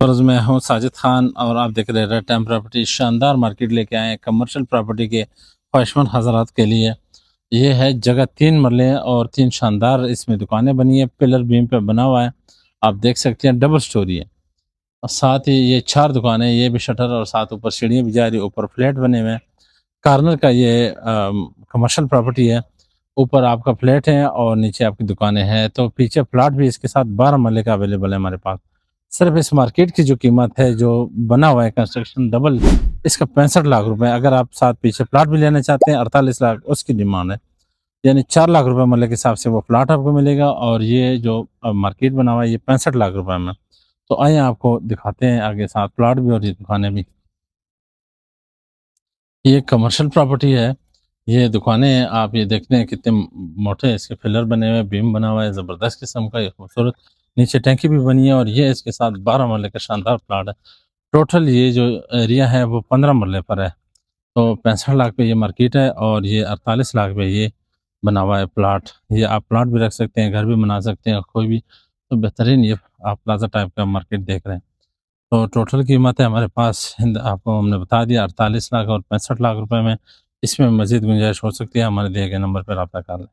और मैं हूँ साजिद खान और आप देख रहे हैं रेड टाइम प्रॉपर्टी। शानदार मार्केट लेके आए हैं कमर्शियल प्रॉपर्टी के ख्वाहिशमंद हजरात के लिए। ये है जगह 3 मरले और 3 शानदार इसमें दुकानें बनी है, पिलर बीम पे बना हुआ है। आप देख सकते हैं डबल स्टोरी है और साथ ही ये 4 दुकानें, ये भी शटर और साथ ऊपर सीढ़ियाँ भी जा रही है, ऊपर फ्लैट बने हुए हैं। कार्नर का ये कमर्शियल प्रॉपर्टी है, ऊपर आपका फ्लैट है और नीचे आपकी दुकानें हैं। तो पीछे प्लाट भी इसके साथ 12 मरले का अवेलेबल है हमारे पास। सिर्फ इस मार्केट की जो कीमत है, जो बना हुआ है कंस्ट्रक्शन डबल, इसका 65 लाख रुपए। अगर आप साथ पीछे प्लाट भी लेना चाहते हैं, 48 लाख उसकी डिमांड है। यानी 4 लाख रुपए मरले के हिसाब से वो प्लाट आपको मिलेगा और ये जो मार्केट बना हुआ है ये 65 लाख रुपए में। तो आइए आपको दिखाते हैं आगे, साथ प्लाट भी और ये दुकानें भी। ये कमर्शियल प्रॉपर्टी है। ये दुकानें आप ये देखते हैं कितने मोटे इसके पिलर बने हुए हैं, बीम बना हुआ है ज़बरदस्त किस्म का, ये खूबसूरत। नीचे टैंकी भी बनी है और ये इसके साथ 12 मरले का शानदार प्लाट है। टोटल ये जो एरिया है वो 15 मरले पर है। तो 65 लाख पे ये मार्केट है और ये 48 लाख पे ये बना हुआ है प्लाट। ये आप प्लाट भी रख सकते हैं, घर भी बना सकते हैं, कोई भी। तो बेहतरीन ये आप प्लाजा टाइप का मार्केट देख रहे हैं। तो टोटल कीमत है हमारे पास, हिंद आपको हमने बता दिया, 48 लाख और 65 लाख रुपए में। इसमें मज़ीद गुंजाइश हो सकती है, हमारे दिए गए नंबर पर रब्ता कर लें।